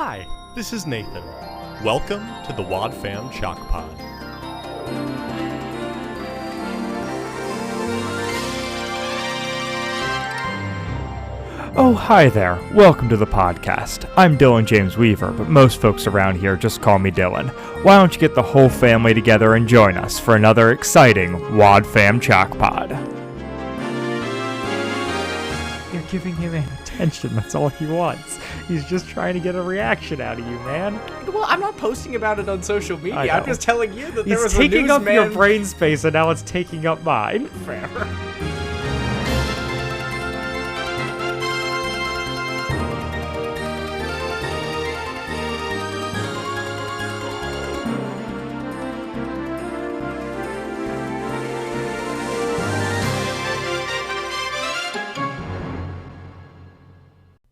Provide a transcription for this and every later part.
Hi, this is Nathan. Welcome to the Wad Fam Chalk Pod. Oh, hi there. Welcome to the podcast. I'm Dylan James Weaver, but most folks around here just call me Dylan. Why don't you get the whole family together and join us for another exciting Wad Fam Chalk Pod? You're giving him attention. That's all he wants. He's just trying to get a reaction out of you, man. Well, I'm not posting about it on social media. I'm just telling you that there was a He's taking up your newsman. brain space, and now it's taking up mine. Fair.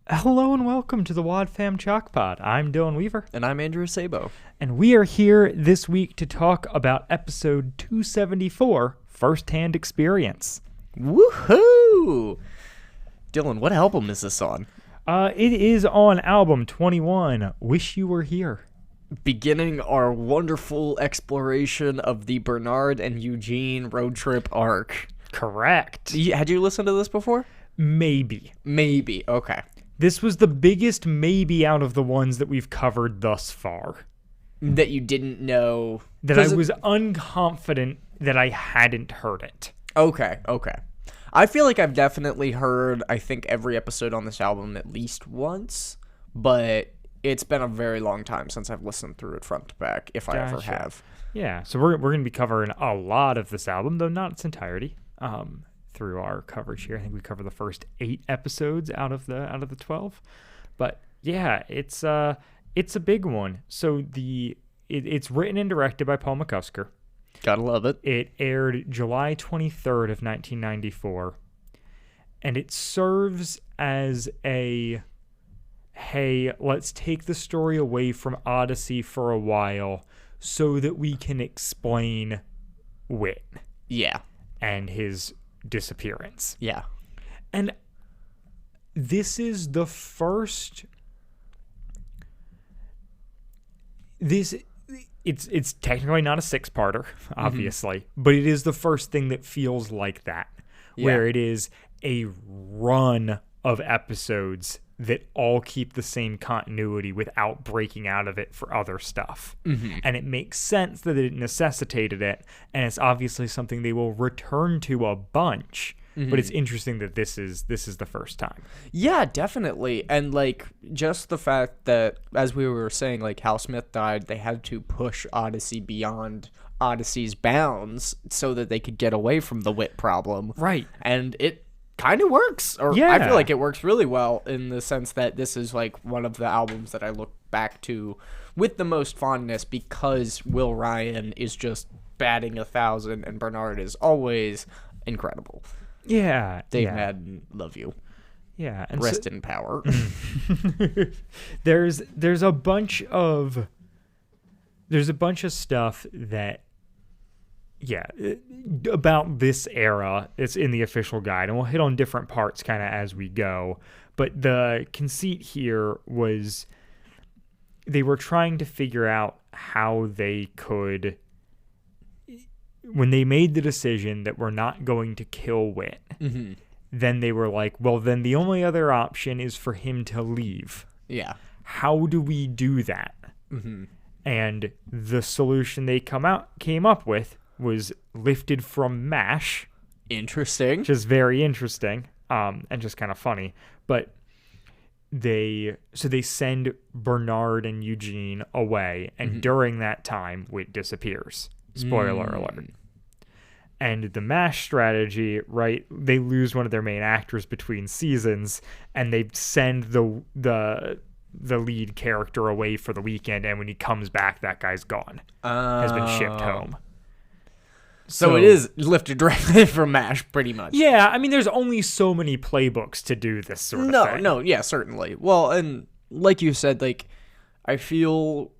Hello and welcome to the Wad Fam Chalk Pod. I'm Dylan Weaver. And I'm Andrew Sabo. And we are here this week to talk about episode 274, First-Hand Experience. Woohoo! Dylan, what album is this on? It is on album 21, Wish You Were Here. Beginning our wonderful exploration of the Bernard and Eugene road trip arc. Correct. Had you listened to this before? Maybe. Maybe, okay. This was the biggest maybe out of the ones that we've covered thus far. That you didn't know. That I was unconfident that I hadn't heard it. Okay. I feel like I've definitely heard, I think, every episode on this album at least once, but it's been a very long time since I've listened through it front to back, if I ever have. Yeah, so we're going to be covering a lot of this album, though not its entirety. Through our coverage here, I think we cover the first 8 episodes out of the 12. But yeah, it's a big one. So it's written and directed by Paul McCusker. Gotta love it. It aired July 23rd of 1994, and it serves as a, hey, let's take the story away from Odyssey for a while so that we can explain Whit. Yeah. And his disappearance. Yeah. And this is the first... It's technically not a 6-parter, obviously, but it is the first thing that feels like that, where it is a run of episodes that all keep the same continuity without breaking out of it for other stuff. And it makes sense that it necessitated it, and it's obviously something they will return to a bunch. But it's interesting that this is the first time. Yeah, definitely. And like just the fact that, as we were saying, like Hal Smith died, they had to push Odyssey beyond Odyssey's bounds so that they could get away from the Whit problem. Right. And it kind of works. Or Yeah. I feel like it works really well in the sense that this is like one of the albums that I look back to with the most fondness because Will Ryan is just batting 1,000 and Bernard is always incredible. Yeah. Dave Madden, love you. Yeah. And Rest in power. there's a bunch of stuff that about this era. It's in the official guide, and we'll hit on different parts kind of as we go. But the conceit here was they were trying to figure out how they could, when they made the decision that we're not going to kill Whit, then they were like, well, then the only other option is for him to leave. Yeah. How do we do that? And the solution they came up with was lifted from MASH. Interesting. Which is very interesting, and just kind of funny. But they send Bernard and Eugene away, and during that time, Whit disappears. Spoiler alert. And the MASH strategy, right, they lose one of their main actors between seasons, and they send the lead character away for the weekend, and when he comes back, that guy's gone. Has been shipped home. So it is lifted directly from MASH, pretty much. Yeah, I mean, there's only so many playbooks to do this sort of thing. No, yeah, certainly. Well, and like you said, like, I feel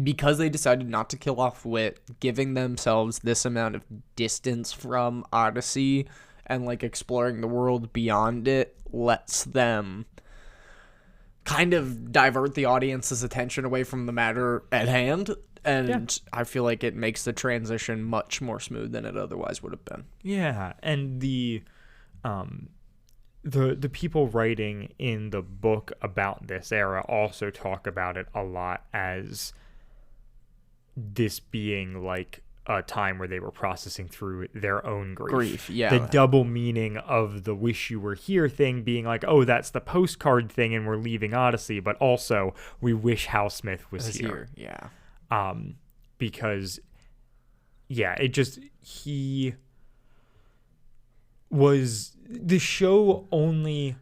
because they decided not to kill off Whit, giving themselves this amount of distance from Odyssey and, like, exploring the world beyond it lets them kind of divert the audience's attention away from the matter at hand. And I feel like it makes the transition much more smooth than it otherwise would have been. Yeah, and the people writing in the book about this era also talk about it a lot as this being like a time where they were processing through their own grief. Yeah. The double meaning of the wish you were here thing being like, oh, that's the postcard thing and we're leaving Odyssey, but also we wish Hal Smith was here. Yeah. Because, yeah, he was, the show only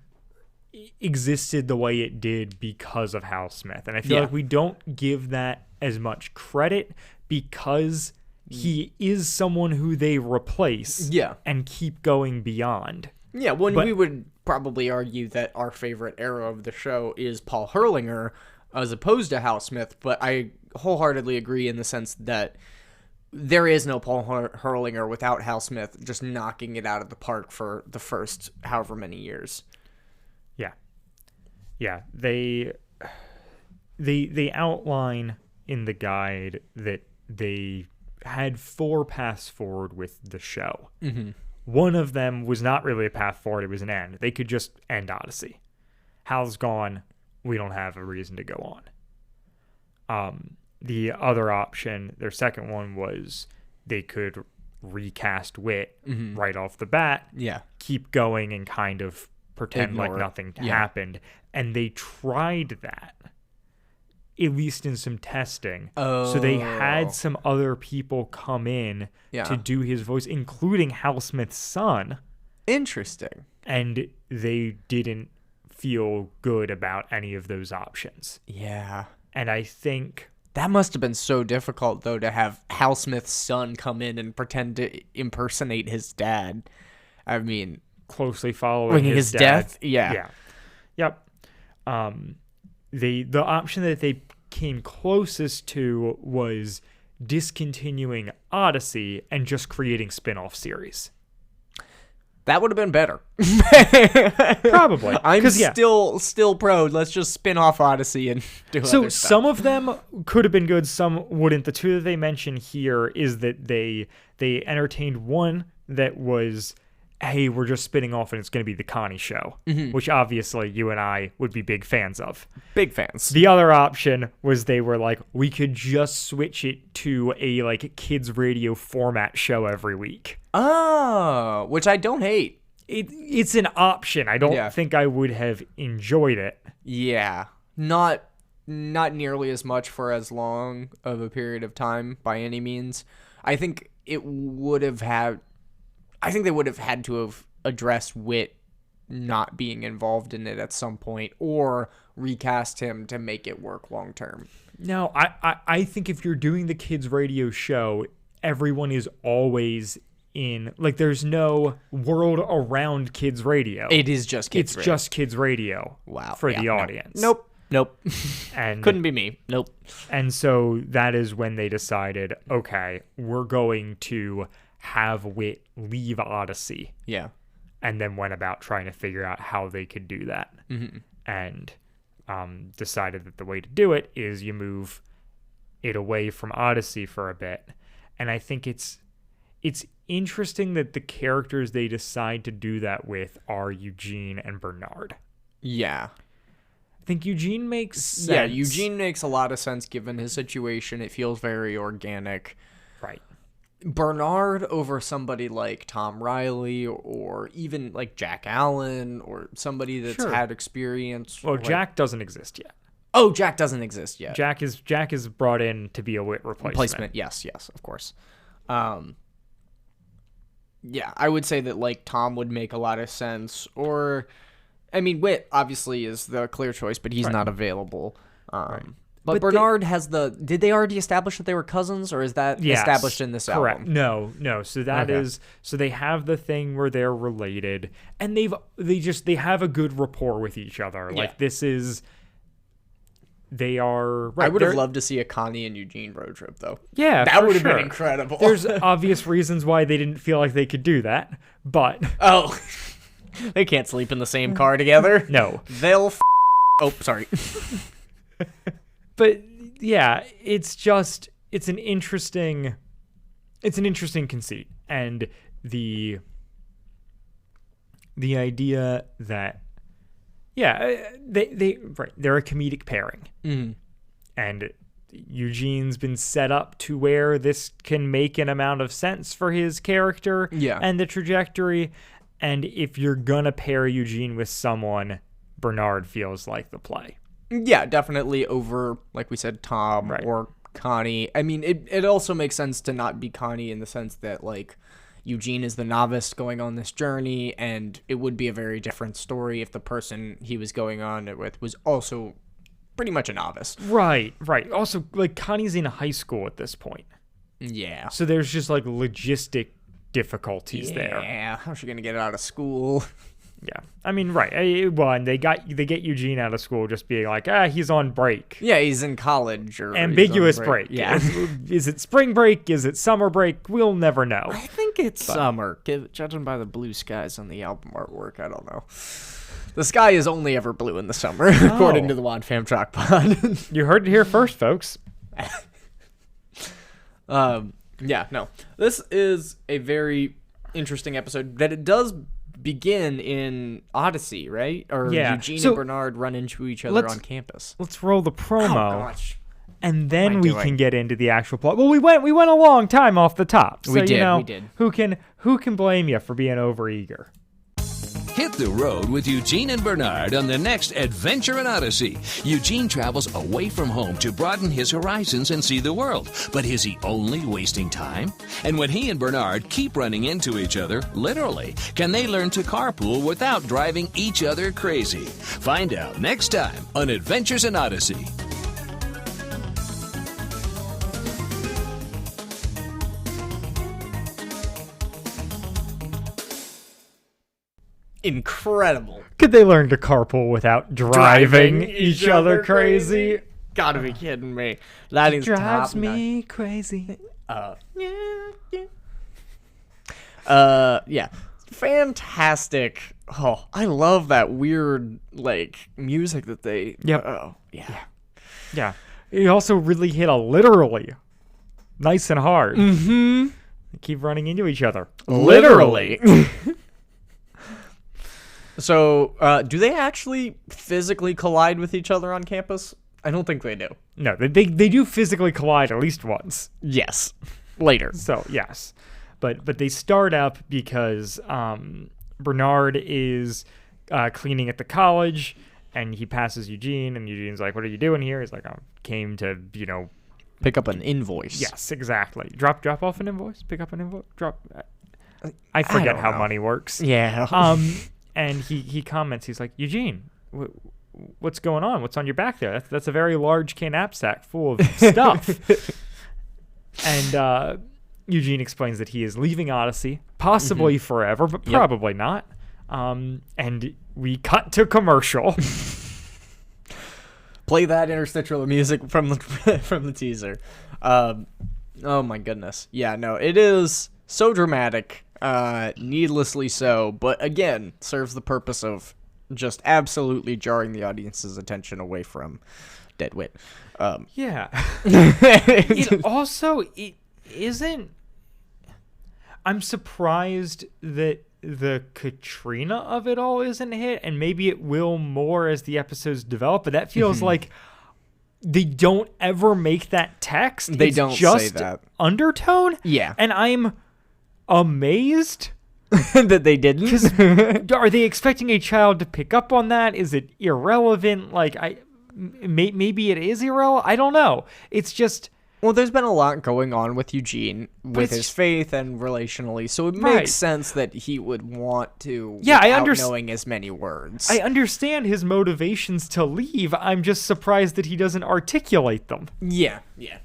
existed the way it did because of Hal Smith. And I feel like we don't give that as much credit because he is someone who they replace and keep going beyond. Yeah, we would probably argue that our favorite era of the show is Paul Hurlinger as opposed to Hal Smith, but I wholeheartedly agree in the sense that there is no Paul Hurlinger without Hal Smith just knocking it out of the park for the first however many years. Yeah. Yeah, they outline in the guide that they had 4 paths forward with the show. Mm-hmm. One of them was not really a path forward, it was an end. They could just end Odyssey. Hal's gone, we don't have a reason to go on. The other option, their second one, was they could recast Wit right off the bat, keep going and kind of pretend like nothing happened. And they tried that, at least in some testing. So they had some other people come in to do his voice, including Hal Smith's son. Interesting. And they didn't feel good about any of those options. Yeah. And I think that must have been so difficult, though, to have Hal Smith's son come in and pretend to impersonate his dad. I mean, closely following his death. Yeah. Yep. The option that they came closest to was discontinuing Odyssey and just creating spin-off series. That would have been better. Probably. I'm still pro. Let's just spin off Odyssey and do other stuff. Some of them could have been good, some wouldn't. The 2 that they mention here is that they entertained one that was, hey, we're just spinning off and it's going to be the Connie show, which obviously you and I would be big fans of. Big fans. The other option was they were like, we could just switch it to a like kids radio format show every week. Oh, which I don't hate. It's an option. I don't think I would have enjoyed it. Yeah. Not nearly as much for as long of a period of time by any means. I think they would have had to have addressed Wit not being involved in it at some point or recast him to make it work long term. No, I think if you're doing the kids radio show, everyone is always in, like, there's no world around kids radio. It is just kids radio. It's just kids radio. Wow. For the audience. Nope. And couldn't be me. Nope. And so that is when they decided, okay, we're going to have Wit leave Odyssey. Yeah. And then went about trying to figure out how they could do that. And decided that the way to do it is you move it away from Odyssey for a bit. And I think it's interesting that the characters they decide to do that with are Eugene and Bernard. Yeah. I think Eugene makes sense. Yeah, Eugene makes a lot of sense given his situation. It feels very organic. Right. Bernard over somebody like Tom Riley or even like Jack Allen or somebody that's had experience. Well, like... Jack doesn't exist yet. Oh, Jack doesn't exist yet. Jack is brought in to be a Wit replacement. Yes, of course. Yeah, I would say that like Tom would make a lot of sense. Or, I mean, Wit obviously is the clear choice, but he's not available. But Bernard has the... Did they already establish that they were cousins, or is that established in this correct. album? No. So that is... So they have the thing where they're related, and they have a good rapport with each other. Like, this is... They are... Right, I would have loved to see a Connie and Eugene road trip, though. Yeah, that would have been incredible. There's obvious reasons why they didn't feel like they could do that, but... Oh. They can't sleep in the same car together? No. They'll Oh, sorry. But yeah, it's an interesting conceit, and the idea that they're a comedic pairing, and Eugene's been set up to where this can make an amount of sense for his character and the trajectory. And if you're gonna pair Eugene with someone, Bernard feels like the play. Yeah, definitely over, like we said, Tom or Connie. I mean, it also makes sense to not be Connie in the sense that, like, Eugene is the novice going on this journey, and it would be a very different story if the person he was going on it with was also pretty much a novice. Right. Also, like, Connie's in high school at this point. Yeah. So there's just, like, logistic difficulties there. Yeah, how's she gonna get out of school? Yeah, I mean, right. Well, and they get Eugene out of school just being like, he's on break. Yeah, he's in college or ambiguous break. Yeah, is it spring break? Is it summer break? We'll never know. I think it's summer. Judging by the blue skies on the album artwork, I don't know. The sky is only ever blue in the summer, according to the Wad Fam Chalk Pod. You heard it here first, folks. Yeah, no. This is a very interesting episode that it does begin in Odyssey, right? Or Eugene and Bernard run into each other on campus. Let's roll the promo. Oh, gosh. And then we can get into the actual plot. Well, we went a long time off the top. So, we did. Who can blame you for being overeager? Hit the road with Eugene and Bernard on the next adventure in Odyssey. Eugene travels away from home to broaden his horizons and see the world. But is he only wasting time? And when he and Bernard keep running into each other, literally, can they learn to carpool without driving each other crazy? Find out next time on Adventures in Odyssey. Incredible. Could they learn to carpool without driving each other crazy? Gotta be kidding me. That is drives me crazy. Yeah. Fantastic. Oh, I love that weird, like, music that they... Yep. Oh, yeah. Yeah. It also really hit a literally. Nice and hard. Mm-hmm. They keep running into each other. Literally. So, do they actually physically collide with each other on campus? I don't think they do. No, they do physically collide at least once. Yes. Later. So, yes. But they start up because Bernard is cleaning at the college, and he passes Eugene, and Eugene's like, what are you doing here? He's like, I came to, pick up an invoice. Yes, exactly. Drop off an invoice? Pick up an invoice? I forget how money works. Yeah. And he comments, he's like, Eugene, what's going on? What's on your back there? That's a very large knapsack full of stuff. And Eugene explains that he is leaving Odyssey, possibly forever, but probably not. And we cut to commercial. Play that interstitial music from the teaser. Oh my goodness. Yeah, no, it is so dramatic. Needlessly so, but again, serves the purpose of just absolutely jarring the audience's attention away from Dead Wit. Yeah. It isn't... I'm surprised that the Katrina of it all isn't hit, and maybe it will more as the episodes develop, but that feels like they don't ever make that text. They don't just say that. Undertone? Yeah. And I'm amazed that they didn't. Are they expecting a child to pick up on that? Is it irrelevant? Like, maybe it is irrelevant. I don't know. It's just... Well, there's been a lot going on with Eugene with his faith and relationally, so it makes sense that he would want to without knowing as many words. I understand his motivations to leave. I'm just surprised that he doesn't articulate them. Yeah,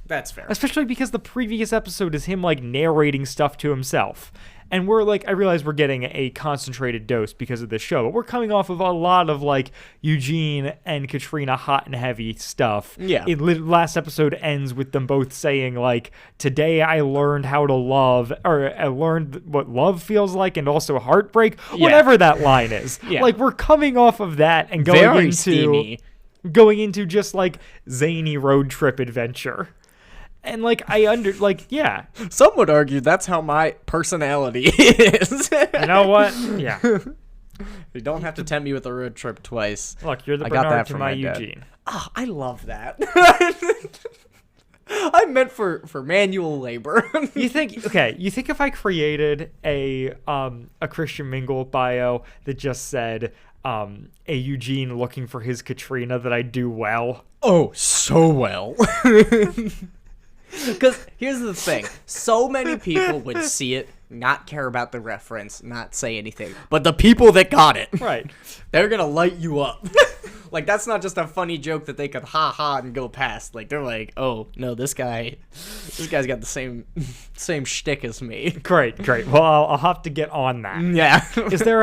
that's fair. Especially because the previous episode is him, like, narrating stuff to himself. And we're like, I realize we're getting a concentrated dose because of this show, but we're coming off of a lot of like Eugene and Katrina hot and heavy stuff. Yeah. Last episode ends with them both saying like, today I learned how to love, or I learned what love feels like and also heartbreak, whatever that line is. Yeah. Like we're coming off of that and going very into... steamy. going into just like zany road trip adventure. And like yeah. Some would argue that's how my personality is. You know what? Yeah. You don't have to tempt me with a road trip twice. Look, you're the I got Bernard that to from my my dad. Eugene. Oh, I love that. I meant for manual labor. You think if I created a Christian Mingle bio that just said a Eugene looking for his Katrina, that I'd do well? Oh, so well. Because here's the thing. So many people would see it, not care about the reference, not say anything. But the people that got it, Right. they're going to light you up. Like, that's not just a funny joke that they could ha-ha and go past. Like, they're like, oh, no, this guy's got the same shtick as me. Great. Well, I'll have to get on that. Yeah. Is there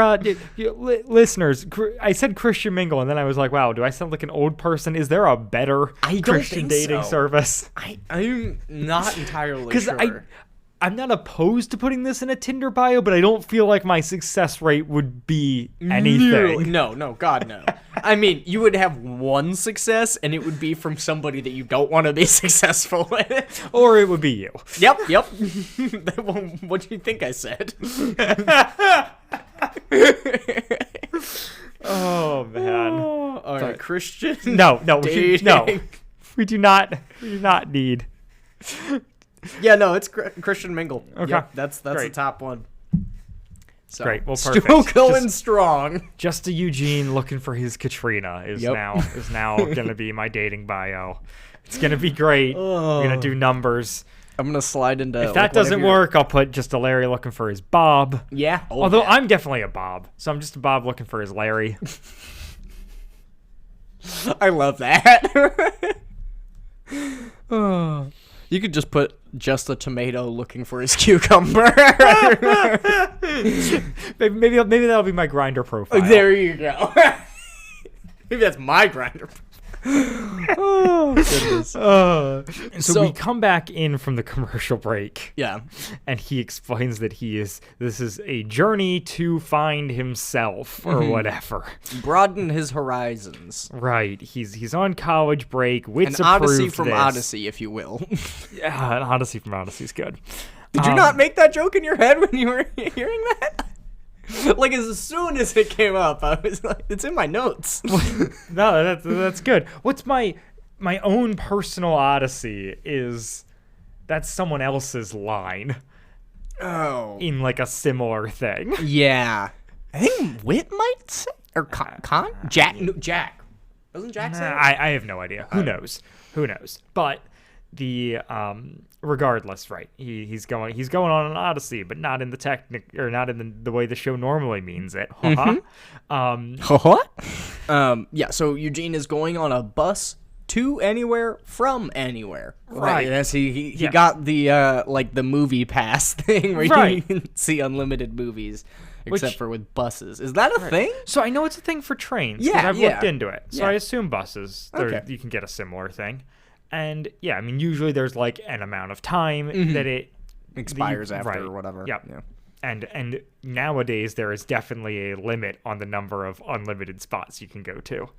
listeners? I said Christian Mingle, and then I was like, wow, do I sound like an old person? Is there a better I don't Christian think dating so. service? I'm not entirely sure. Because I'm not opposed to putting this in a Tinder bio, but I don't feel like my success rate would be anything. No, God, no. I mean, you would have one success, and it would be from somebody that you don't want to be successful with. Or it would be you. Yep. What do you think I said? Oh, man. All right, Christian. No, dating. we do not need. Yeah, no, it's Christian Mingle. Okay. Yep, that's the Great. top one. So, Great. Well, perfect. still going strong. Just a Eugene looking for his Katrina is Yep. now gonna be my dating bio. It's gonna be great. We're gonna do numbers. I'm gonna slide into. If that doesn't work, I'll put just a Larry looking for his Bob. Yeah. Oh, Although yeah. I'm definitely a Bob, so I'm just a Bob looking for his Larry. I love that. Oh. You could just put just a tomato looking for his cucumber. maybe that'll be my Grinder profile. There you go. Maybe that's my grinder. Oh, goodness. So we come back in from the commercial break. Yeah. And he explains that this is a journey to find himself or whatever. Broaden his horizons. Right. He's on college break. Wits An Odyssey approved from this. Odyssey, if you will. Yeah, an Odyssey from Odyssey is good. Did you not make that joke in your head when you were hearing that? Like, as soon as it came up, I was like, it's in my notes. No, that's good. What's my own personal Odyssey is that's someone else's line. Oh. In like a similar thing. Yeah. I think Wit might say, or Con? Jack? No, Jack. Doesn't Jack say that? I have no idea. Who knows? But the regardless, right? He's going on an Odyssey, but not in the way the show normally means it. What? Yeah. So Eugene is going on a bus to anywhere from anywhere. Right. Yes, he got the like the movie pass thing where you can see unlimited movies. Except for with buses. Is that a thing? So I know it's a thing for trains. Yeah, I've looked into it. So yeah. I assume buses, you can get a similar thing. And yeah, I mean, usually there's like an amount of time that it expires after or whatever. Yep. Yeah. And nowadays there is definitely a limit on the number of unlimited spots you can go to.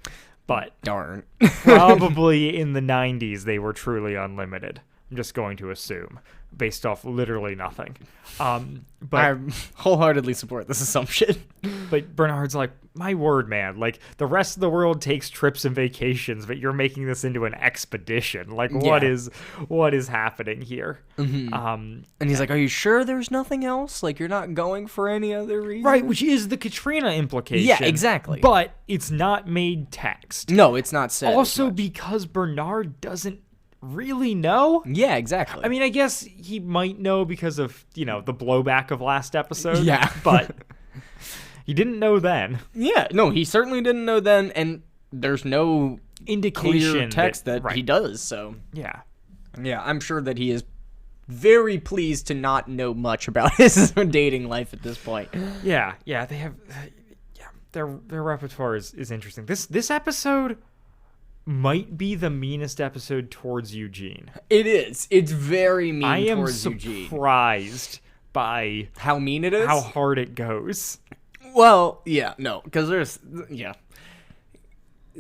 But darn. Probably in the 90s they were truly unlimited. I'm just going to assume, based off literally nothing. But I wholeheartedly support this assumption. But Bernard's like, my word, man, like the rest of the world takes trips and vacations, but you're making this into an expedition. Like, what is happening here? Mm-hmm. And he's like, are you sure there's nothing else? Like, you're not going for any other reason? Right, which is the Katrina implication. Yeah, exactly. But it's not made text. No, it's not said. Also, because Bernard doesn't really know. Yeah, exactly. I mean, I guess he might know because of, the blowback of last episode. Yeah. But he didn't know then. Yeah, no, he certainly didn't know then, and there's no indication clear text that he does, so. Yeah. Yeah, I'm sure that he is very pleased to not know much about his dating life at this point. Yeah, they have their repertoire is interesting. This episode might be the meanest episode towards Eugene. It is. It's very mean towards Eugene. I am Eugene. surprised by how mean it is? How hard it goes. Well, yeah, no, because there's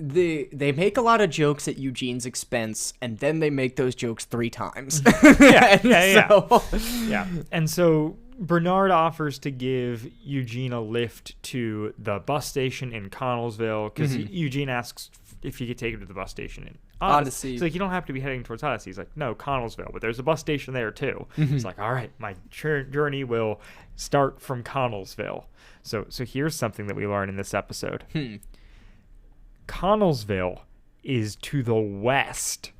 they make a lot of jokes at Eugene's expense, and then they make those jokes 3 times. Yeah. And so Bernard offers to give Eugene a lift to the bus station in Connellsville because Eugene asks if he could take him to the bus station in Odyssey. He's like, you don't have to be heading towards Odyssey. He's like, no, Connellsville, but there's a bus station there too. He's like, all right, my journey will start from Connellsville. So here's something that we learn in this episode. Connellsville is to the west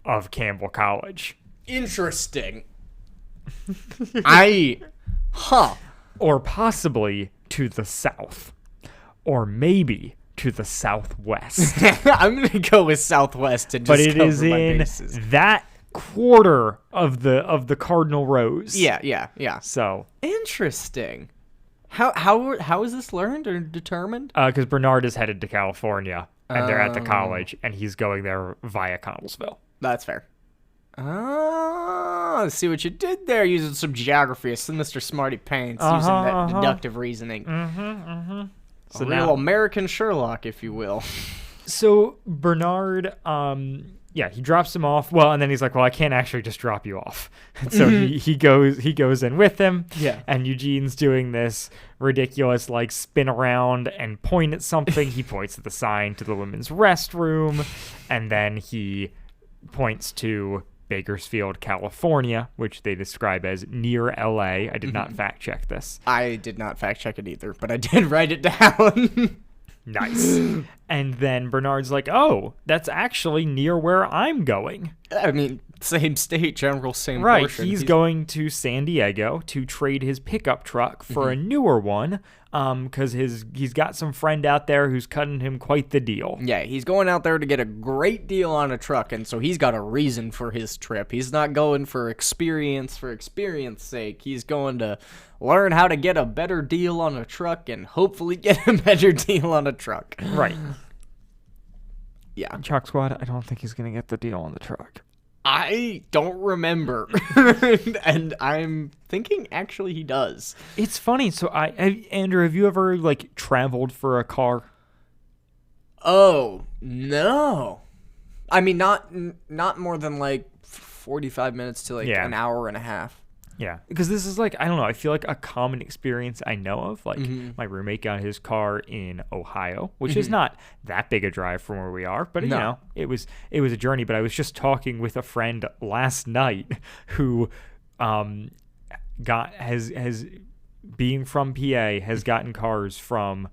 of Campbell College. Interesting. Or possibly to the south. Or maybe to the southwest. I'm going to go with southwest and just but it cover is my in bases. that quarter of the cardinal rows. Yeah. So Interesting. How is this learned or determined? because Bernard is headed to California and they're at the college and he's going there via Connellsville. That's fair. Oh, see what you did there, using some geography, as Mr. Smarty Pants, using that deductive reasoning. So A real American Sherlock, if you will. So Bernard, he drops him off. Well, and then he's like, well, I can't actually just drop you off. And so he goes in with him. Yeah. And Eugene's doing this ridiculous, like, spin around and point at something. He points at the sign to the women's restroom. And then he points to Bakersfield, California, which they describe as near LA. I did not fact check this. I did not fact check it either, but I did write it down. Nice. And then Bernard's like, oh, that's actually near where I'm going. I mean, same state, general, same Right. portion. He's going to San Diego to trade his pickup truck for a newer one because he's got some friend out there who's cutting him quite the deal. Yeah, he's going out there to get a great deal on a truck, and so he's got a reason for his trip. He's not going for experience sake. He's going to learn how to get a better deal on a truck and hopefully get a better deal on a truck. Right. Yeah. Chalk Squad, I don't think he's going to get the deal on the truck. I don't remember. And I'm thinking actually he does. It's funny. So Andrew, have you ever like traveled for a car? Oh, no. I mean, not more than like 45 minutes to like an hour and a half. Yeah, because this is like, I don't know, I feel like a common experience I know of. Like, my roommate got his car in Ohio, which is not that big a drive from where we are, but, you know, it was a journey. But I was just talking with a friend last night who being from PA, has gotten cars from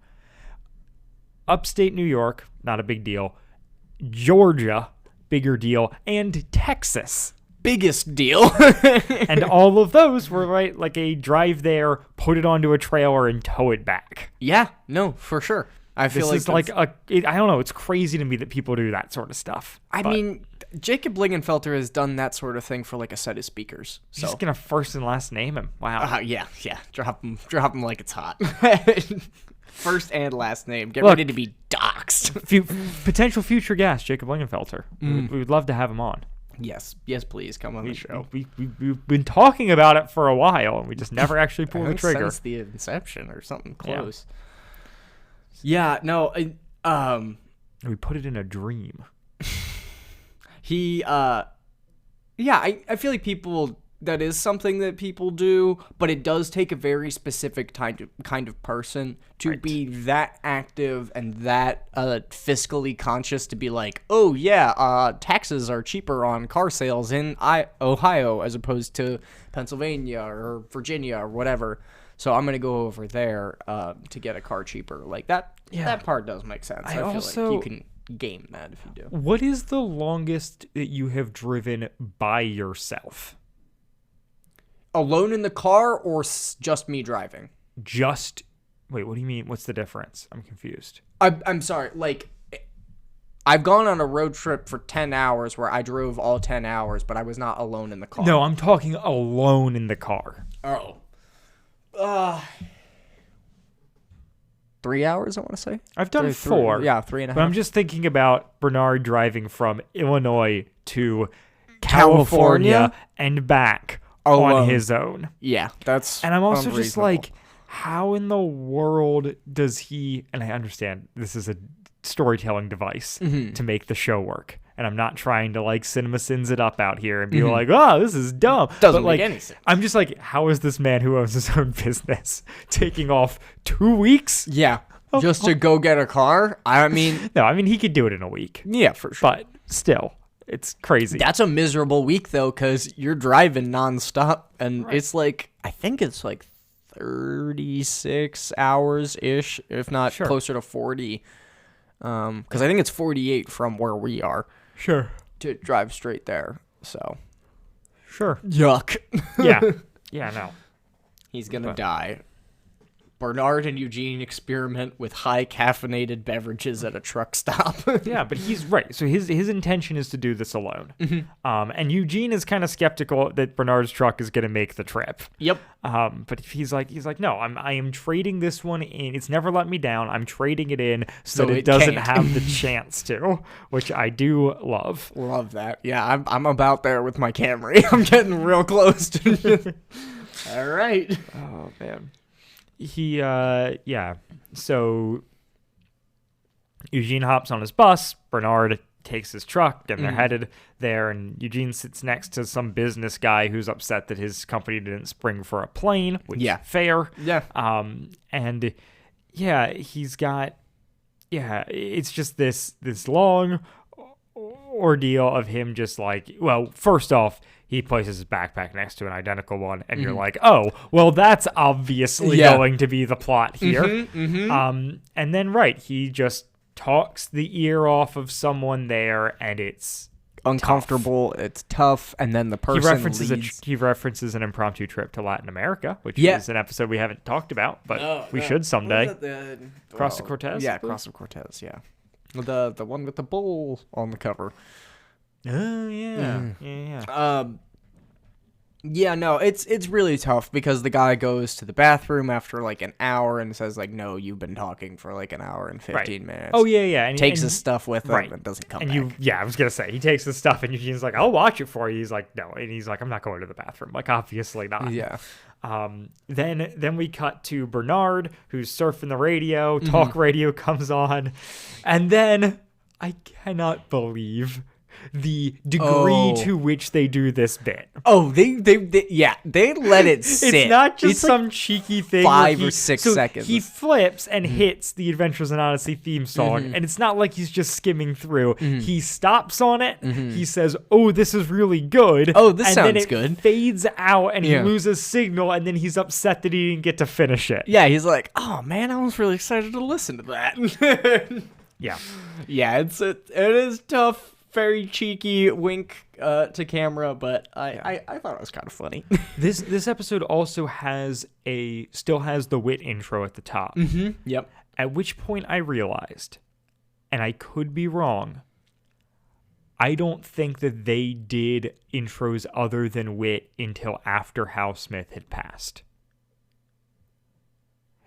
upstate New York, not a big deal, Georgia, bigger deal, and Texas. Biggest deal. And all of those were right, like a drive there, put it onto a trailer, and tow it back. Yeah, no, for sure. I feel this like is like I don't know. It's crazy to me that people do that sort of stuff. I mean, Jacob Lingenfelter has done that sort of thing for like a set of speakers. So just gonna first and last name him. Wow. Yeah. Drop him like it's hot. First and last name. Get ready to be doxxed. Potential future guest, Jacob Lingenfelter. We would love to have him on. Yes, please come on the show. We've been talking about it for a while, and we just never actually pulled the trigger. Since the inception or something close. Yeah, no. We put it in a dream. I feel like that is something that people do, but it does take a very specific kind of person to be that active and that fiscally conscious to be like, oh yeah, taxes are cheaper on car sales in Ohio as opposed to Pennsylvania or Virginia or whatever. So I'm gonna go over there to get a car cheaper. Like that. Yeah. That part does make sense. I feel like you can game that if you do. What is the longest that you have driven by yourself? Alone in the car or just me driving? Wait, what do you mean? What's the difference? I'm confused. I'm sorry. Like, I've gone on a road trip for 10 hours where I drove all 10 hours, but I was not alone in the car. No, I'm talking alone in the car. Oh. 3 hours, I want to say. I've done 4. Yeah, 3.5. But I'm just thinking about Bernard driving from Illinois to California and back on his own. Yeah, that's And I'm also just like, how in the world does he, and I understand this is a storytelling device to make the show work. And I'm not trying to like CinemaSins it up out here and be like, oh, this is dumb. Doesn't but, like, make any sense. I'm just like, how is this man who owns his own business taking off 2 weeks? Yeah. Just to go get a car? I mean... No, I mean, he could do it in a week. Yeah, for sure. But still, it's crazy. That's a miserable week, though, because you're driving nonstop, and it's like, I think it's like 36 hours-ish, if not closer to 40. Because I think it's 48 from where we are. Sure. To drive straight there, so. Sure. Yuck. Yeah. Yeah, no. He's gonna die. Bernard and Eugene experiment with high caffeinated beverages at a truck stop. Yeah, but he's right. So his intention is to do this alone. And Eugene is kind of skeptical that Bernard's truck is going to make the trip. Yep. But he's like, no, I am trading this one in. It's never let me down. I'm trading it in so that it doesn't have the chance to, which I do love. Love that. Yeah, I'm about there with my Camry. I'm getting real close to. All right. Oh man. So Eugene hops on his bus, Bernard takes his truck, and they're headed there, and Eugene sits next to some business guy who's upset that his company didn't spring for a plane, which is fair. Yeah. And he's got, it's just this long ordeal of him just like, well, first off, he places his backpack next to an identical one, and you're like, oh, well, that's obviously going to be the plot here. And then, he just talks the ear off of someone there, and it's uncomfortable. Tough. It's tough, and then the person he references an impromptu trip to Latin America, which is an episode we haven't talked about, but we should someday. Cross of Cortez? Yeah, Cross of Cortez, yeah. The one with the bull on the cover. Oh, yeah. Yeah, no, it's really tough because the guy goes to the bathroom after like an hour and says like, no, you've been talking for like an hour and 15 minutes. Oh, yeah. And takes his stuff with him and doesn't come back. I was going to say, he takes his stuff and Eugene's like, I'll watch it for you. He's like, no. And he's like, I'm not going to the bathroom. Like, obviously not. Yeah. Then we cut to Bernard, who's surfing the radio. Talk radio comes on. And then I cannot believe the degree to which they do this bit. Oh, they let it sit. It's not just some cheeky thing. 5 or 6 seconds. He flips and hits the Adventures in Odyssey theme song, and it's not like he's just skimming through. He stops on it. He says, "Oh, this is really good." Oh, this and sounds then it good. Fades out, and he loses signal, and then he's upset that he didn't get to finish it. Yeah, he's like, "Oh man, I was really excited to listen to that." Yeah, it is tough. Very cheeky wink to camera, but I thought it was kind of funny. This episode also still has the wit intro at the top. Yep. At which point I realized, and I could be wrong, I don't think that they did intros other than wit until after Hal Smith had passed.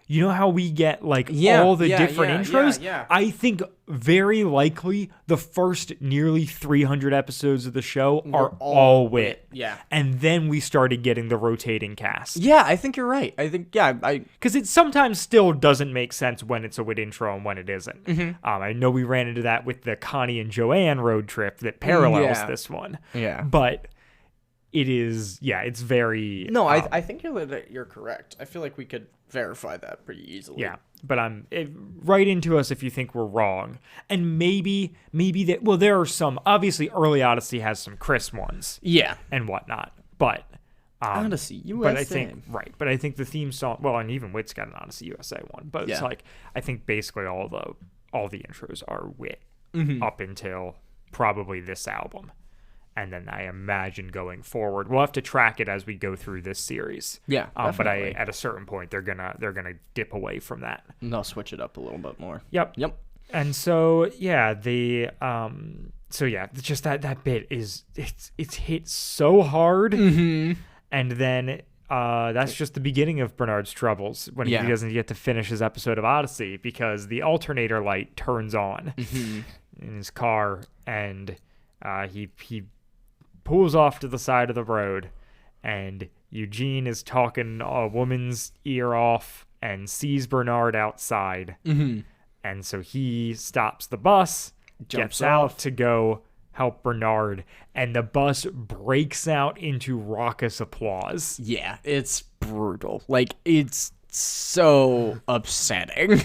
You know how we get all the different intros? Yeah. I think very likely the first nearly 300 episodes of the show are all wit. Yeah. And then we started getting the rotating cast. Yeah, I think you're right. I think, because it sometimes still doesn't make sense when it's a wit intro and when it isn't. I know we ran into that with the Connie and Joanne road trip that parallels this one. Yeah. But it is, it's very... No, I think you're correct. I feel like we could verify that pretty easily. Yeah, but write into us if you think we're wrong. And maybe that, well, there are some, obviously early Odyssey has some crisp ones. Yeah. And whatnot. But... Odyssey USA. But I think the theme song, well, and even Wit's got an Odyssey USA one, but it's like, I think basically all the intros are wit up until probably this album. And then I imagine going forward, we'll have to track it as we go through this series. Yeah, but at a certain point, they're gonna dip away from that. And they'll switch it up a little bit more. Yep. And so just that bit is it's hit so hard, and then that's just the beginning of Bernard's troubles when he doesn't get to finish his episode of Odyssey because the alternator light turns on in his car, and he pulls off to the side of the road, and Eugene is talking a woman's ear off and sees Bernard outside And so he stops the bus, Jumps gets out off. to go help Bernard, and the bus breaks out into raucous applause. Yeah, it's brutal. Like, it's so upsetting.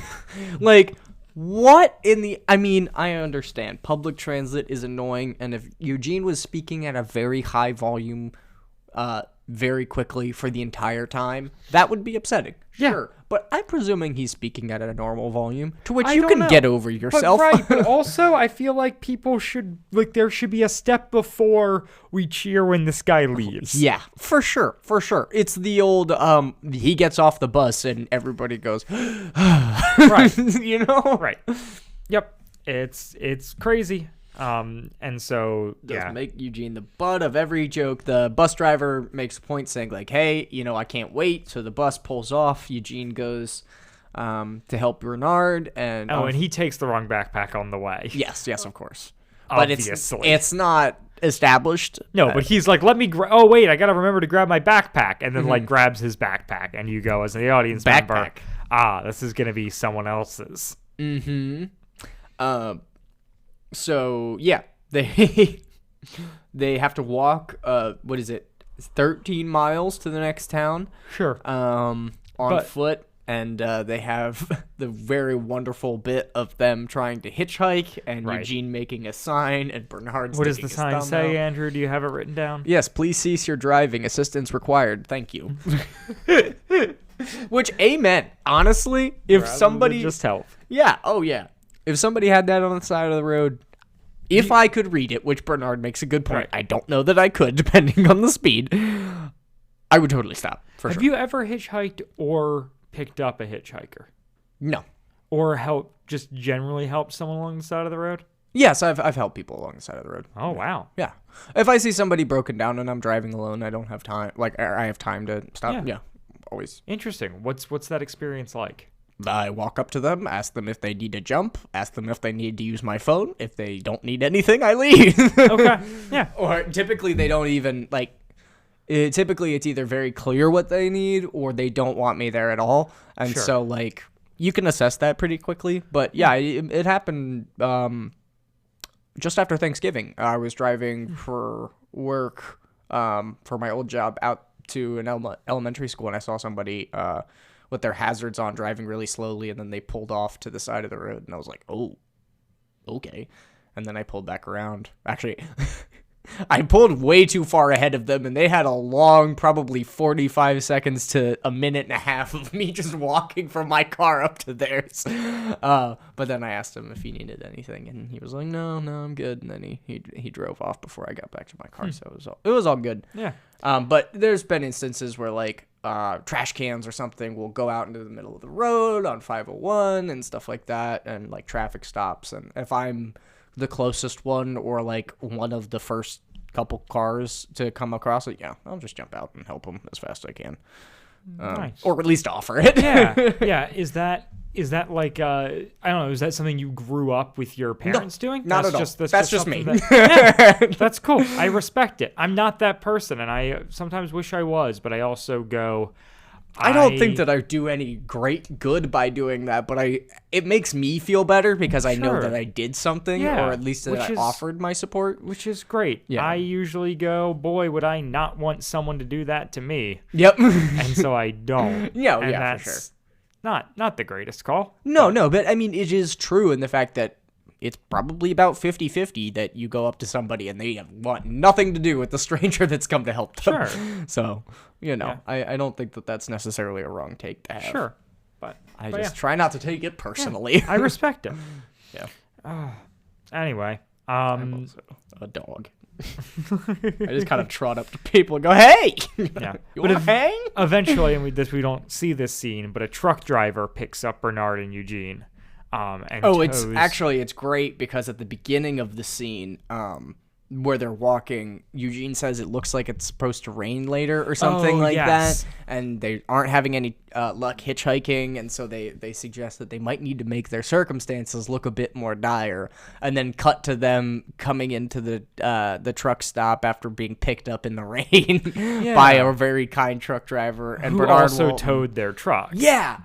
Like, what in the... I mean, I understand. Public transit is annoying, and if Eugene was speaking at a very high volume very quickly for the entire time, that would be upsetting. Yeah. Sure. But I'm presuming he's speaking at a normal volume, to which I you don't can know. get over yourself. But also I feel like people should, like, there should be a step before we cheer when this guy leaves. Yeah, for sure. It's the old, he gets off the bus and everybody goes, Right. you know? Right. Yep. It's crazy. And so, Does make Eugene the butt of every joke. The bus driver makes a point saying, like, hey, I can't wait. So the bus pulls off. Eugene goes to help Bernard. And and he takes the wrong backpack on the way. yes, of course. But Obviously. it's not established. No, but he's like, let me wait, I gotta remember to grab my backpack. And then, like, grabs his backpack. And you go, as the audience member, this is gonna be someone else's. So yeah, they have to walk. What is it? 13 miles to the next town. Sure. On foot, and they have the very wonderful bit of them trying to hitchhike, and Eugene making a sign, and Bernard. What does the sign say, out. Andrew? Do you have it written down? Yes, please cease your driving. Assistance required. Thank you. Which, amen. Honestly, if somebody just help. yeah, oh yeah. If somebody had that on the side of the road, if I could read it, which Bernard makes a good point, Right. I don't know that I could, depending on the speed, I would totally stop, for Have sure. you ever hitchhiked or picked up a hitchhiker? No. Or just generally helped someone along the side of the road? Yes, I've helped people along the side of the road. Oh, wow. Yeah. If I see somebody broken down and I'm driving alone, I don't have time. Like, I have time to stop. Yeah, always. Interesting. What's that experience like? I walk up to them, ask them if they need to jump, ask them if they need to use my phone. If they don't need anything, I leave. Okay. Yeah. Or typically they don't even, like, typically it's either very clear what they need or they don't want me there at all. And Sure. so, like, you can assess that pretty quickly. But yeah, it happened just after Thanksgiving. I was driving for work for my old job out to an elementary school, and I saw somebody with their hazards on driving really slowly, and then they pulled off to the side of the road, and I was like, oh, okay. And then I pulled back around. Actually, I pulled way too far ahead of them, and they had a long, probably 45 seconds to a minute and a half of me just walking from my car up to theirs. But then I asked him if he needed anything, and he was like, no, I'm good. And then he drove off before I got back to my car, so it was all good. Yeah. But there's been instances where, like, trash cans or something will go out into the middle of the road on 501 and stuff like that, and, like, traffic stops. And if I'm the closest one or, like, one of the first couple cars to come across it, I'll just jump out and help them as fast as I can. Nice. Or at least offer it. Yeah. Is that like I don't know, is that something you grew up with your parents doing? Not at all. That's just me. That's cool. I respect it. I'm not that person, and I sometimes wish I was, but I also go, I don't think that I do any great good by doing that, but it makes me feel better because I know Sure. that I did something, Yeah, or at least that I offered my support. which is great. Yeah. I usually go, boy, would I not want someone to do that to me, Yep. and so I don't. Yeah, and yeah, that's for sure. Not the greatest call. No, but I mean, it is true in the fact that it's probably about 50-50 that you go up to somebody and they want nothing to do with the stranger that's come to help them. Sure. So, I don't think that that's necessarily a wrong take to have. Sure, but I but just try not to take it personally. I respect it. Yeah. Anyway, I'm also a dog. I just kind of trot up to people and go, "Hey, yeah. you want to hang?" Eventually, and we don't see this scene, but a truck driver picks up Bernard and Eugene. And It's great because at the beginning of the scene, where they're walking, Eugene says it looks like it's supposed to rain later or something yes. that, and they aren't having any luck hitchhiking, and so they suggest that they might need to make their circumstances look a bit more dire, and then cut to them coming into the truck stop after being picked up in the rain by a very kind truck driver, and who Bernard also towed their truck. Yeah.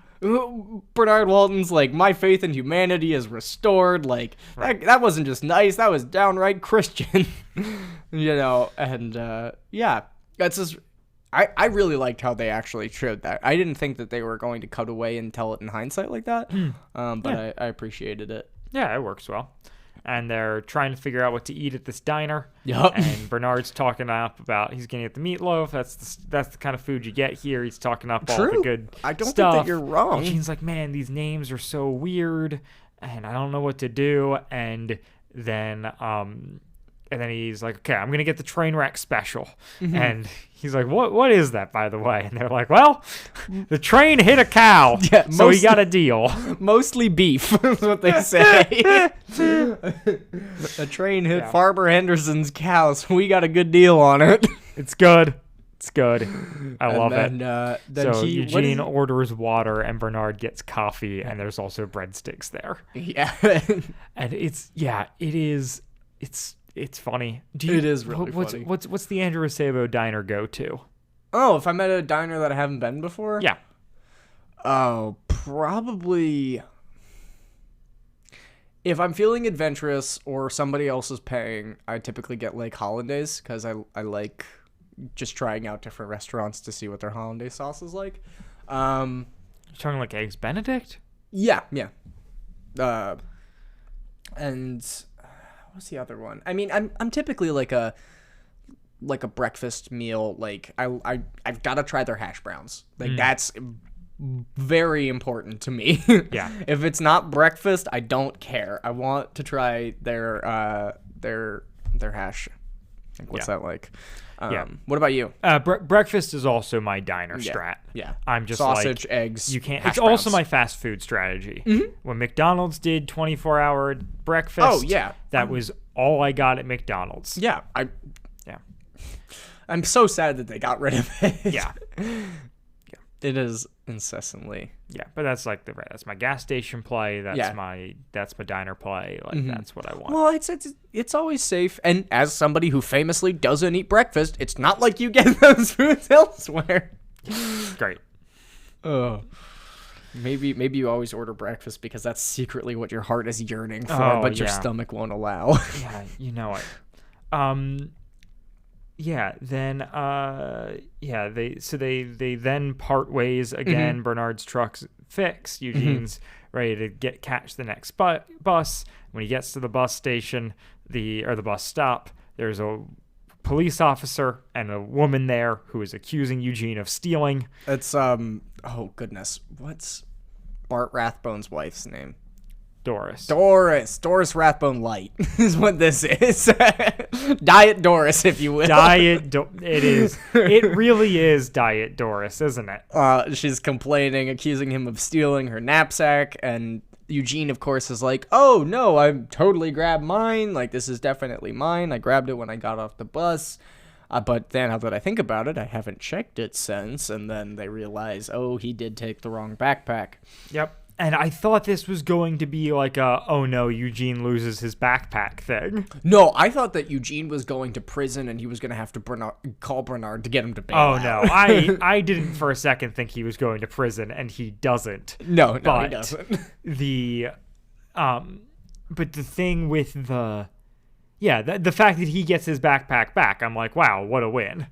Bernard Walton's like, my faith in humanity is restored. Like, that wasn't just nice, that was downright Christian. And yeah, that's just, I really liked how they actually showed that. I didn't think that they were going to cut away and tell it in hindsight like that, but I appreciaed it. Yeah, it works well. And they're trying to figure out what to eat at this diner. Yup. And Bernard's talking up about he's going to get the meatloaf. That's the kind of food you get here. He's talking up all the good I don't stuff. think that you're wrong. Eugene's like, man, these names are so weird, and I don't know what to do. And then he's like, okay, I'm going to get the train wreck special. And he's like, what is that, by the way? And they're like, well, the train hit a cow, so he got a deal. Mostly beef, is what they say. A train hit Farmer Henderson's cow, so we got a good deal on it. It's good. It's good. I love it. Then so Eugene orders water, and Bernard gets coffee, and there's also breadsticks there. Yeah. And it's funny. It is really funny. What's the Andrew Sabo diner go to? Oh, if I'm at a diner that I haven't been before? Yeah. Oh, probably. If I'm feeling adventurous or somebody else is paying, I typically get like hollandaise because I like just trying out different restaurants to see what their hollandaise sauce is like. You're talking like Eggs Benedict? Yeah. And what's the other one? I mean, I'm typically like a breakfast meal. Like I've got to try their hash browns. Like that's very important to me. Yeah. If it's not breakfast, I don't care. I want to try their hash. Like, what's that like? What about you? Breakfast is also my diner strat. Yeah. I'm just sausage, like, eggs. You can't. Hash It's also browns. my fast food strategy. When McDonald's did 24-hour breakfast, Oh, yeah. that was all I got at McDonald's. Yeah. Yeah. I'm so sad that they got rid of it. Yeah. It is incessantly. Yeah, but that's like that's my gas station play. That's my diner play. Like that's what I want. Well, it's always safe. And as somebody who famously doesn't eat breakfast, it's not like you get those foods elsewhere. Great. Oh. Maybe you always order breakfast because that's secretly what your heart is yearning for, but your stomach won't allow. Yeah, you know it. Yeah, then they then part ways again. Bernard's truck's fixed. Eugene's ready to catch the next bus. When he gets to the bus station, the bus stop, there's a police officer and a woman there who is accusing Eugene of stealing. It's oh goodness. What's Bart Rathbone's wife's name? Doris Rathbone Light is what this is. Diet Doris, if you will. It is. It really is Diet Doris, isn't it? She's complaining, accusing him of stealing her knapsack, and Eugene, of course, is like, oh, no, I totally grabbed mine. Like, this is definitely mine. I grabbed it when I got off the bus. But then, now that I think about it, I haven't checked it since. And then they realize, oh, he did take the wrong backpack. Yep. And I thought this was going to be like oh no, Eugene loses his backpack thing. No, I thought that Eugene was going to prison and he was going to have to call Bernard to get him to bail out. No, I didn't for a second think he was going to prison, and he doesn't. No, but he doesn't. But the thing with the fact that he gets his backpack back, I'm like, wow, what a win.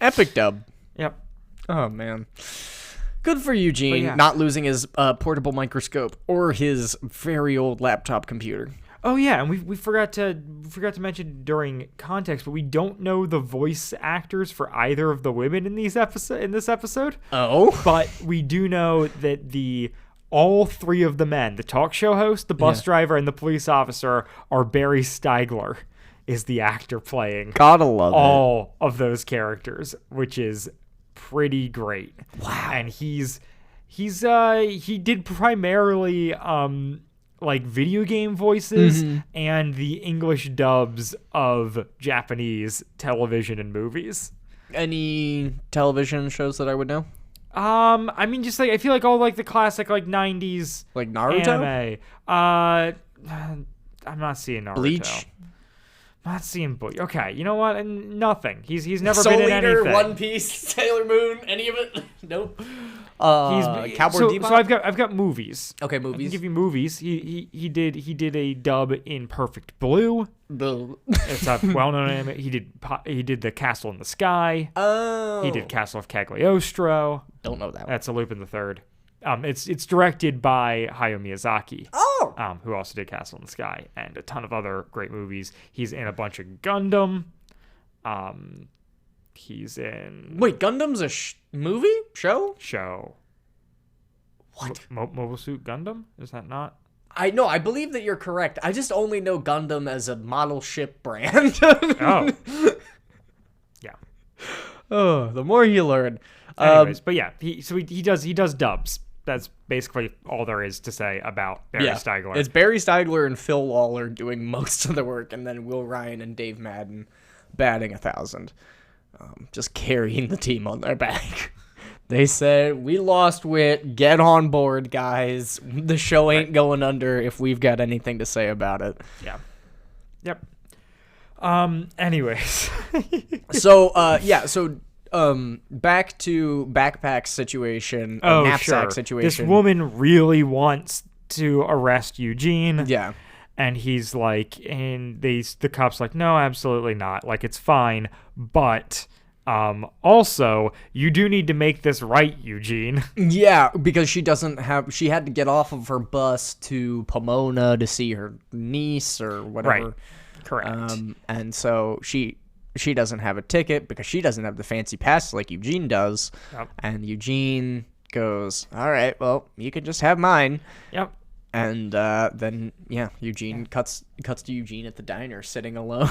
Epic dub. Yep. Oh, man. Good for Eugene, not losing his portable microscope or his very old laptop computer. Oh yeah, and we forgot to mention during context, but we don't know the voice actors for either of the women in this episode. Oh, but we do know that all three of the men, the talk show host, the bus driver, and the police officer, are Barry Steigler, is the actor playing. Gotta love all of those characters, which is pretty great. Wow. And he did primarily like video game voices and the English dubs of Japanese television and movies. Any television shows that I would know? I mean, just like I feel like all like the classic like 90s like Naruto anime. I'm not seeing Naruto. Bleach. Not seeing Bleach. Okay, you know what? Nothing. He's never Soul been in Eater, anything. One Piece, Sailor Moon, any of it? Nope. Cowboy so Bebop? I've got movies. Okay, I can movies. give you movies. He did a dub in Perfect Blue. It's a well-known anime. He did the Castle in the Sky. Oh. He did Castle of Cagliostro. Don't know that one. That's a Lupin the Third. It's directed by Hayao Miyazaki. Oh. Who also did Castle in the Sky and a ton of other great movies. He's in a bunch of Gundam. He's in Wait, Gundam's a movie? Show? What? Mobile Suit Gundam? Is that not? I know, I believe that you're correct. I just only know Gundam as a model ship brand. Oh. Yeah. Oh, the more you learn. Anyways, but yeah, he does dubs. That's basically all there is to say about Barry Steigler. It's Barry Steigler and Phil Lawler doing most of the work, and then Will Ryan and Dave Madden batting 1,000. Just carrying the team on their back. They said, we lost Wit. Get on board, guys. The show ain't going under if we've got anything to say about it. Yeah. Yep. Anyways. So back to backpack situation, knapsack situation. This woman really wants to arrest Eugene. Yeah. And he's like, and the cop's like, no, absolutely not. Like, it's fine. But also, you do need to make this right, Eugene. Yeah, because she had to get off of her bus to Pomona to see her niece or whatever. Right. Correct. And so she doesn't have a ticket because she doesn't have the fancy pass like Eugene does. Yep. And Eugene goes, all right, well, you can just have mine. Yep. And then, Eugene cuts to Eugene at the diner sitting alone.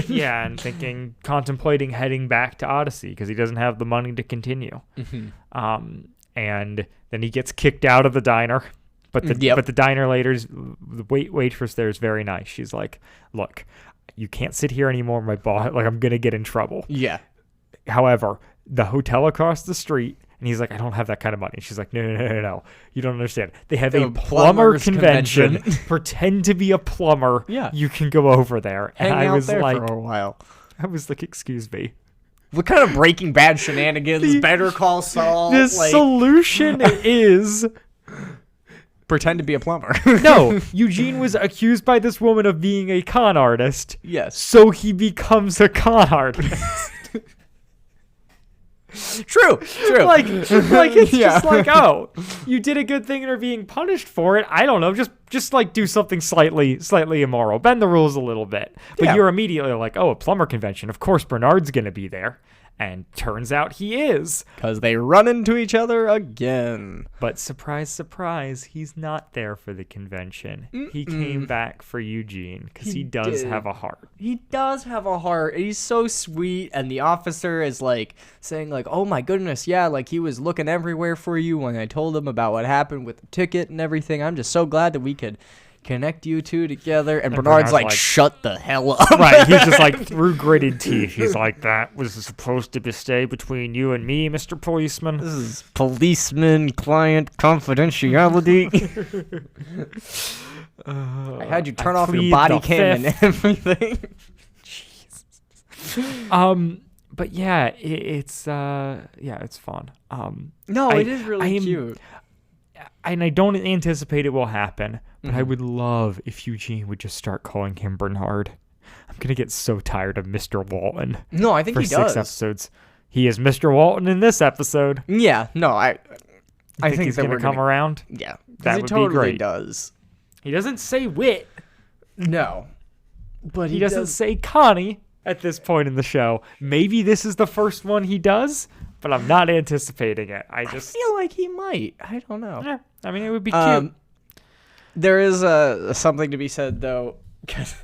Yeah, and contemplating heading back to Odyssey because he doesn't have the money to continue. Mm-hmm. And then he gets kicked out of the diner. But the diner the waitress there is very nice. She's like, look, you can't sit here anymore, my boss. Like, I'm going to get in trouble. Yeah. However, the hotel across the street, and he's like, I don't have that kind of money. She's like, no. You don't understand. They have a plumber convention. Pretend to be a plumber. Yeah. You can go over there. Hang and I out was there like, for a while. I was like, excuse me. What kind of Breaking Bad shenanigans? Better Call Saul? The solution is... Pretend to be a plumber. No, Eugene was accused by this woman of being a con artist. Yes. So he becomes a con artist. True. Like it's just like, oh, you did a good thing and are being punished for it. I don't know, just like do something slightly immoral, bend the rules a little bit. But you're immediately like, oh, a plumber convention. Of course, Bernard's gonna be there, and turns out he is. Because they run into each other again. But surprise, surprise, he's not there for the convention. He came back for Eugene because he does have a heart. He does have a heart. He's so sweet. And the officer is like saying like, oh my goodness, yeah, like he was looking everywhere for you when I told him about what happened with the ticket and everything. I'm just so glad that we could connect you two together. And Bernard's like, shut the hell up. Right. He's just like, through gritted teeth, he's like, that was supposed to stay between you and me, Mr. Policeman. This is policeman-client confidentiality. I had you turn off your body cam and everything. Jesus. But yeah, it's fun. It is really cute. And I don't anticipate it will happen, but I would love if Eugene would just start calling him Bernard. I'm going to get so tired of Mr. Walton. No, I think he does. For 6 episodes. He is Mr. Walton in this episode. Yeah, no, I think he's going to come around. Yeah, that would totally be great. Does. He doesn't say Wit. No, but he doesn't say Connie at this point in the show. Maybe this is the first one he does, but I'm not anticipating it. I feel like he might. I don't know. Yeah, I mean, it would be cute. There is something to be said, though, because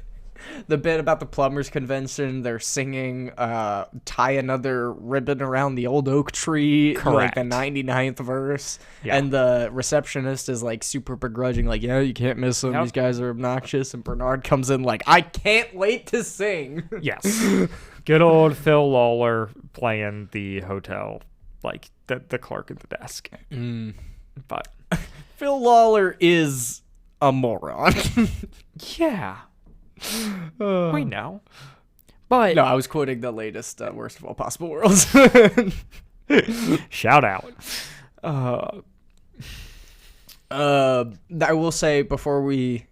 the bit about the plumbers convention, they're singing tie another ribbon around the old oak tree. Correct. Like the 99th verse. Yeah. And the receptionist is like super begrudging, like, yeah, you can't miss them. Yep. These guys are obnoxious. And Bernard comes in like, I can't wait to sing. Yes. Good old Phil Lawler playing the hotel, like the clerk at the desk. But Phil Lawler is a moron. yeah. We know. But no, I was quoting the latest Worst of All Possible Worlds. shout out. I will say before we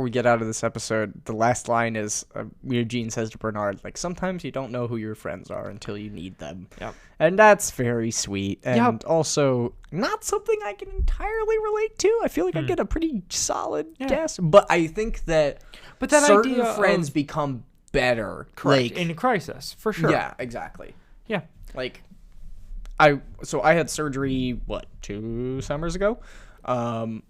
get out of this episode, the last line is Eugene says to Bernard, like, sometimes you don't know who your friends are until you need them. Yep. And that's very sweet. And also not something I can entirely relate to. I feel like I get a pretty solid guess. But I think that certain idea friends become better. Correct. In a crisis, for sure. Yeah, exactly. Yeah. Like, I had surgery, 2 summers ago? I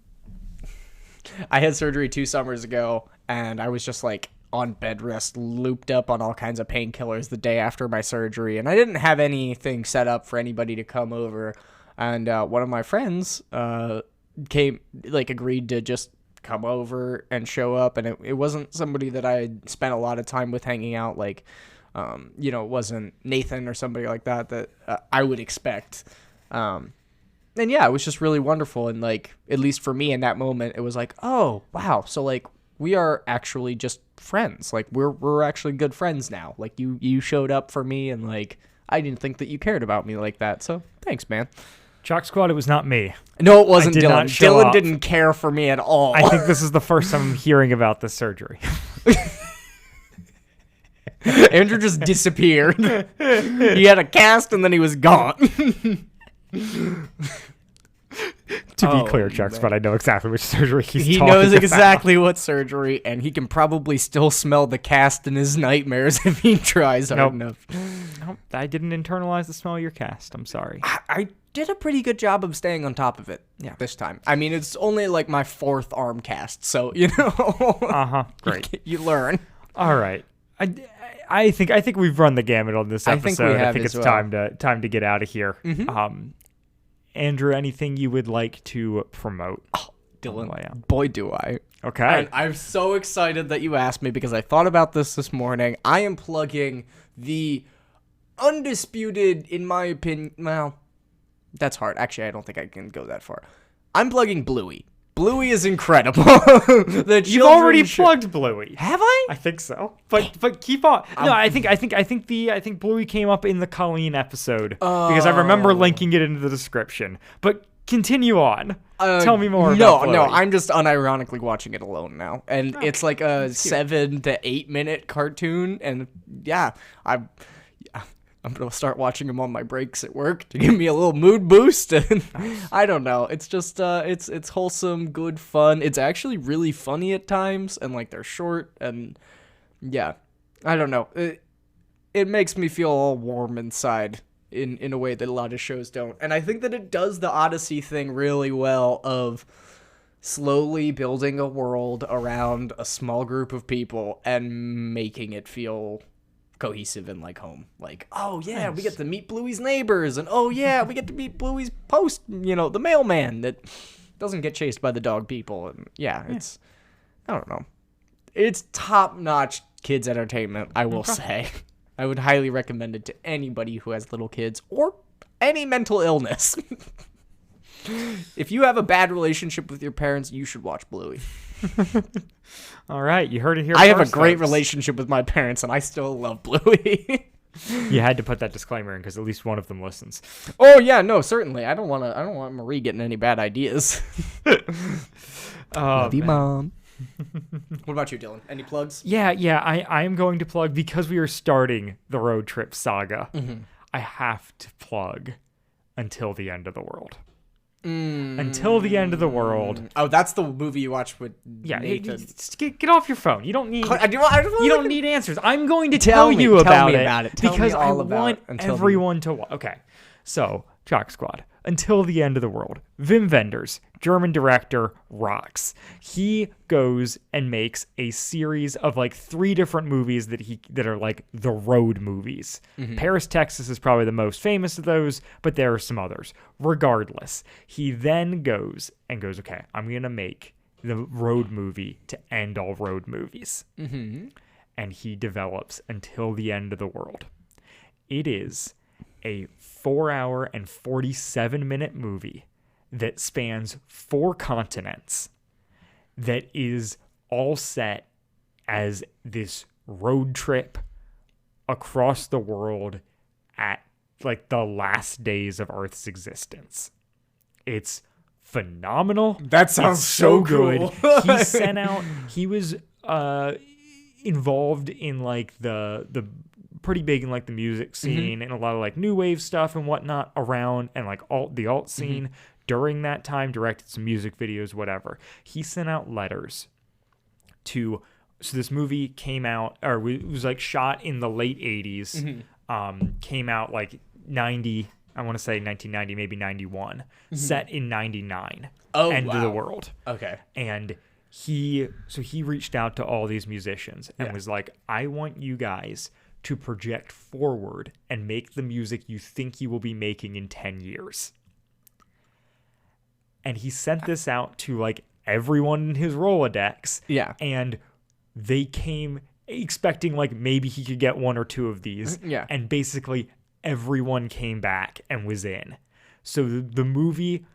had surgery 2 summers ago, and I was just like on bed rest, looped up on all kinds of painkillers the day after my surgery, and I didn't have anything set up for anybody to come over. And one of my friends agreed to just come over and show up, and it wasn't somebody that I had spent a lot of time with hanging out, like, it wasn't Nathan or somebody like that I would expect. And yeah, it was just really wonderful. And like, at least for me in that moment, it was like, oh, wow. So like, we are actually just friends. Like, we're actually good friends now. Like, you showed up for me, and like, I didn't think that you cared about me like that. So thanks, man. Chalk Squad, it was not me. No, it wasn't Dylan. Dylan up. didn't care for me at all. I think this is the first time I'm hearing about this surgery. Andrew just disappeared. He had a cast and then he was gone. To be clear, Chucks, but I know exactly which surgery he talking knows about. exactly what surgery, and he can probably still smell the cast in his nightmares if he tries hard enough. Nope, I didn't internalize the smell of your cast. I'm sorry. I did a pretty good job of staying on top of it this time. I mean, it's only like my 4th arm cast, so, Great. You learn. All right. I think we've run the gamut on this episode. I think it's time to get out of here. Mm-hmm. Andrew, anything you would like to promote? Oh, Dylan, boy, do I. Okay. And I'm so excited that you asked me because I thought about this morning. I am plugging the undisputed, in my opinion, well, that's hard. Actually, I don't think I can go that far. I'm plugging Bluey. Bluey is incredible. You've already plugged Bluey. Have I? I think so. But keep on. No, I think Bluey came up in the Colleen episode because I remember linking it into the description. But continue on. Tell me more about Bluey. No, I'm just unironically watching it alone now. And it's like a 7 to 8 minute cartoon, and yeah, I'm going to start watching them on my breaks at work to give me a little mood boost. And I don't know. It's just, it's wholesome, good fun. It's actually really funny at times. And like, they're short. And yeah, I don't know. It makes me feel all warm inside in a way that a lot of shows don't. And I think that it does the Odyssey thing really well of slowly building a world around a small group of people and making it feel cohesive and like home. Like, oh yeah, nice. We get to meet Bluey's neighbors, and oh yeah, we get to meet Bluey's the mailman that doesn't get chased by the dog people. And it's, I don't know, it's top-notch kids entertainment, I will say. I would highly recommend it to anybody who has little kids or any mental illness. If you have a bad relationship with your parents, you should watch Bluey. All right, you heard it here. I have a great relationship with my parents, and I still love Bluey. You had to put that disclaimer in because at least one of them listens. Oh yeah, no, certainly. I don't want Marie getting any bad ideas. Love you, Mom. What about you, Dylan? Any plugs? Yeah. I am going to plug, because we are starting the road trip saga. Mm-hmm. I have to plug Until the End of the World. Until the End of the World. Oh, that's the movie you watched with Nathan. Get off your phone. You don't need. I don't need answers. I'm going to tell you about it because I want everyone to watch. Okay, so Jock Squad. Until the End of the World. Wim Wenders, German director, rocks. He goes and makes a series of like 3 different movies that are like the road movies. Mm-hmm. Paris, Texas is probably the most famous of those, but there are some others. Regardless, he then goes, okay, I'm going to make the road movie to end all road movies. Mm-hmm. And he develops Until the End of the World. It is a 4-hour and 47-minute movie that spans 4 continents, that is all set as this road trip across the world at like the last days of Earth's existence. It's phenomenal. That sounds It's so good. cool. He was involved in like the pretty big in like the music scene and a lot of like new wave stuff and whatnot around, and like the alt scene during that time, directed some music videos, whatever. He sent out letters to, so this movie came out, or it was like shot in the late 80s, came out like 90, I want to say 1990, maybe 91, set in 99. End of the world. Okay. And he reached out to all these musicians and was like, I want you guys to project forward and make the music you think you will be making in 10 years. And he sent this out to like everyone in his Rolodex. Yeah. And they came expecting like maybe he could get one or two of these. Yeah. And basically everyone came back and was in. So the movie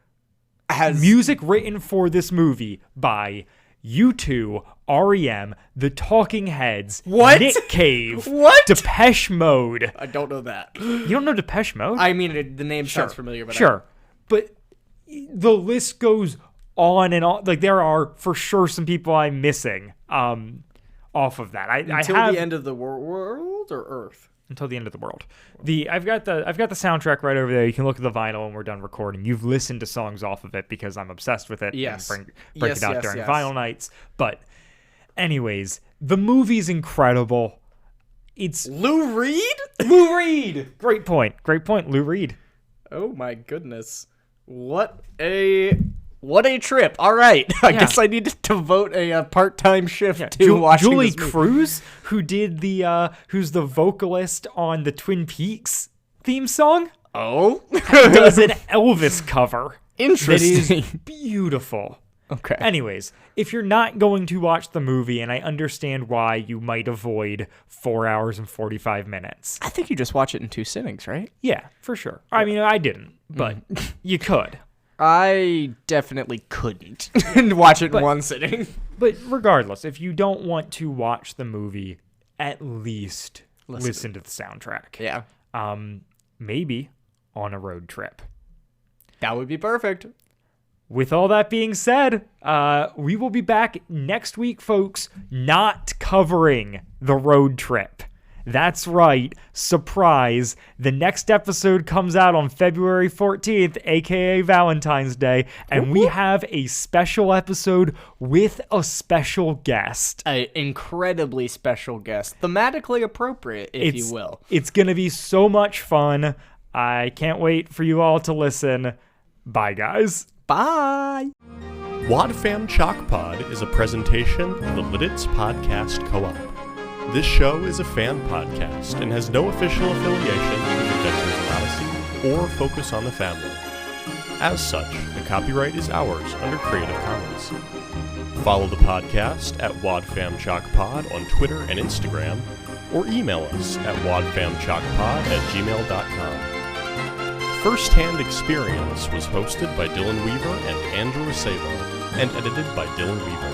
Has music written for this movie by U2, REM, The Talking Heads, What? Nick Cave, What? Depeche Mode. I don't know that. You don't know Depeche Mode? I mean, the name sounds familiar, but Sure. But the list goes on and on. Like, there are for sure some people I'm missing off of that. until I have, the end of the world or Earth. until the end of the world. I've got the soundtrack right over there. You can look at the vinyl when we're done recording. You've listened to songs off of it because I'm obsessed with it. Yes. And break it out Yes, during yes. vinyl nights. But anyways, the movie's incredible. It's Lou Reed? Lou Reed. Great point, Lou Reed. Oh my goodness. What a trip. All right. I guess I need to devote a part-time shift to watching Julie this movie. Cruz, who's the vocalist on the Twin Peaks theme song, Oh? does an Elvis cover. Interesting. That is beautiful. Okay. Anyways, if you're not going to watch the movie, and I understand why you might avoid 4 hours and 45 minutes. I think you just watch it in 2 sittings, right? Yeah, for sure. I mean, I didn't, but you could. I definitely couldn't watch it in one sitting. But regardless, if you don't want to watch the movie, at least listen to the soundtrack. Yeah. Maybe on a road trip. That would be perfect. With all that being said, we will be back next week, folks, not covering the road trip. That's right. Surprise. The next episode comes out on February 14th, aka Valentine's Day, and we have a special episode with a special guest. An incredibly special guest. Thematically appropriate, if you will. It's going to be so much fun. I can't wait for you all to listen. Bye, guys. Bye. WadFam Chalk Pod is a presentation of the Lidditz Podcast Co-op. This show is a fan podcast and has no official affiliation with Adventures in Odyssey or Focus on the Family. As such, the copyright is ours under Creative Commons. Follow the podcast at WadFamChalkPod on Twitter and Instagram, or email us at wadfamchalkpod@gmail.com. First Hand Experience was hosted by Dylan Weaver and Andrew Acebo, and edited by Dylan Weaver.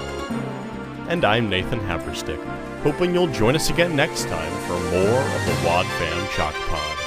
And I'm Nathan Haverstick, hoping you'll join us again next time for more of the WadFam Chalk Pod.